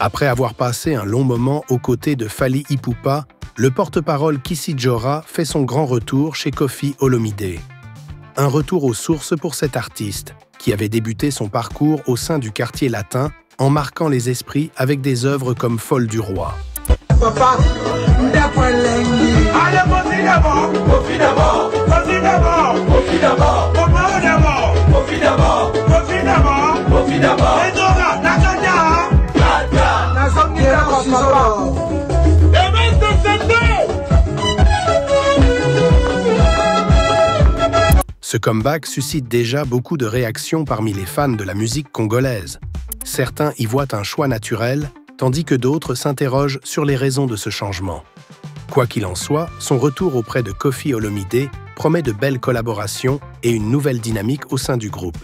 Après avoir passé un long moment aux côtés de Fally Ipupa, le porte-parole Kissy Djora fait son grand retour chez Koffi Olomidé. Un retour aux sources pour cet artiste, qui avait débuté son parcours au sein du quartier latin en marquant les esprits avec des œuvres comme Folle du Roi. Papa, Ce comeback suscite déjà beaucoup de réactions parmi les fans de la musique congolaise. Certains y voient un choix naturel, tandis que d'autres s'interrogent sur les raisons de ce changement. Quoi qu'il en soit, son retour auprès de Koffi Olomidé promet de belles collaborations et une nouvelle dynamique au sein du groupe.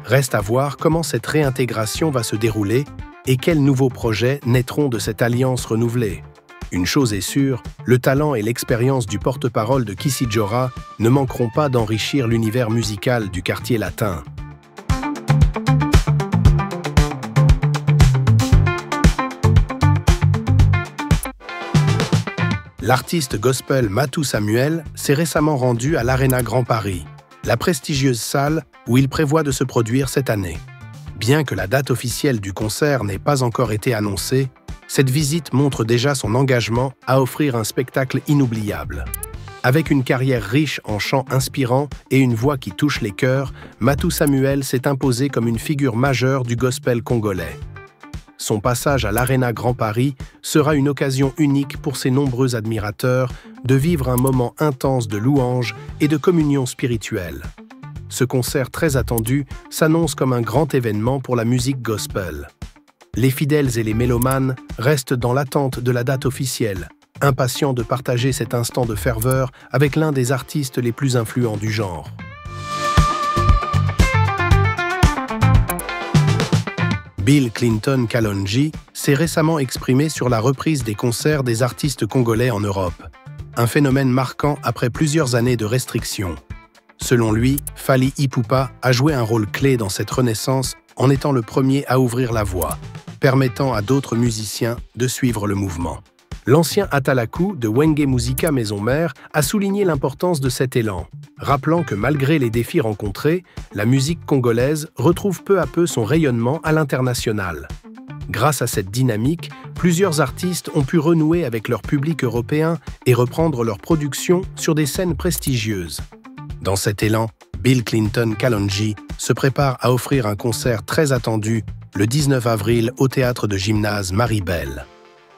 Reste à voir comment cette réintégration va se dérouler et quels nouveaux projets naîtront de cette alliance renouvelée. Une chose est sûre, le talent et l'expérience du porte-parole de Kissy Djora ne manqueront pas d'enrichir l'univers musical du quartier latin. L'artiste gospel Matou Samuel s'est récemment rendu à l'Arena Grand Paris, la prestigieuse salle où il prévoit de se produire cette année. Bien que la date officielle du concert n'ait pas encore été annoncée, cette visite montre déjà son engagement à offrir un spectacle inoubliable. Avec une carrière riche en chants inspirants et une voix qui touche les cœurs, Matou Samuel s'est imposé comme une figure majeure du gospel congolais. Son passage à l'Arena Grand Paris sera une occasion unique pour ses nombreux admirateurs de vivre un moment intense de louange et de communion spirituelle. Ce concert très attendu s'annonce comme un grand événement pour la musique gospel. Les fidèles et les mélomanes restent dans l'attente de la date officielle, impatients de partager cet instant de ferveur avec l'un des artistes les plus influents du genre. Bill Clinton Kalonji s'est récemment exprimé sur la reprise des concerts des artistes congolais en Europe, un phénomène marquant après plusieurs années de restrictions. Selon lui, Fally Ipupa a joué un rôle clé dans cette renaissance en étant le premier à ouvrir la voie, permettant à d'autres musiciens de suivre le mouvement. L'ancien Atalaku de Wenge Musica Maison Mère a souligné l'importance de cet élan, rappelant que malgré les défis rencontrés, la musique congolaise retrouve peu à peu son rayonnement à l'international. Grâce à cette dynamique, plusieurs artistes ont pu renouer avec leur public européen et reprendre leur production sur des scènes prestigieuses. Dans cet élan, Bill Clinton Kalonji se prépare à offrir un concert très attendu le 19 avril au théâtre de gymnase Marie-Belle.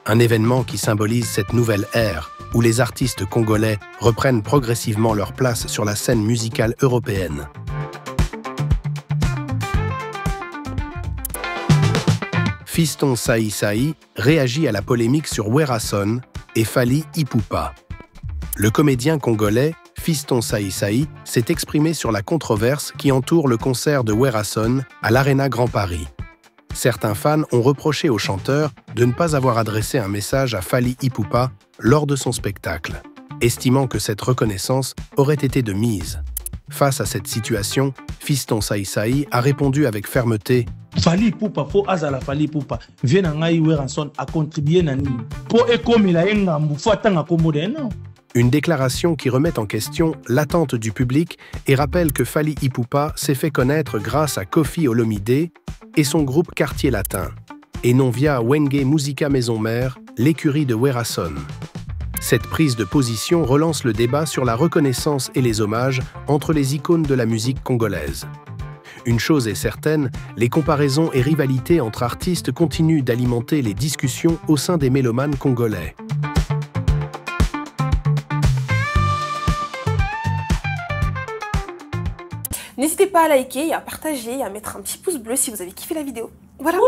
Un événement qui symbolise cette nouvelle ère où les artistes congolais reprennent progressivement leur place sur la scène musicale européenne. Fiston Saï Saï réagit à la polémique sur Werason et Fally Ipupa. Le comédien congolais Fiston Saï Saï s'est exprimé sur la controverse qui entoure le concert de Werason à l'Arena Grand Paris. Certains fans ont reproché au chanteur de ne pas avoir adressé un message à Fally Ipupa lors de son spectacle, estimant que cette reconnaissance aurait été de mise. Face à cette situation, Fiston Saï Saï a répondu avec fermeté « Fally Ipupa, faut azala Fally Ipupa, viens ngai Werason a contribué nani, po ekomila engambu, faut atanga komode non ». Une déclaration qui remet en question l'attente du public et rappelle que Fally Ipupa s'est fait connaître grâce à Koffi Olomidé et son groupe Quartier Latin, et non via Wenge Musica Maison Mère, l'écurie de Werason. Cette prise de position relance le débat sur la reconnaissance et les hommages entre les icônes de la musique congolaise. Une chose est certaine, les comparaisons et rivalités entre artistes continuent d'alimenter les discussions au sein des mélomanes congolais. N'hésitez pas à liker, à partager et à mettre un petit pouce bleu si vous avez kiffé la vidéo. Voilà.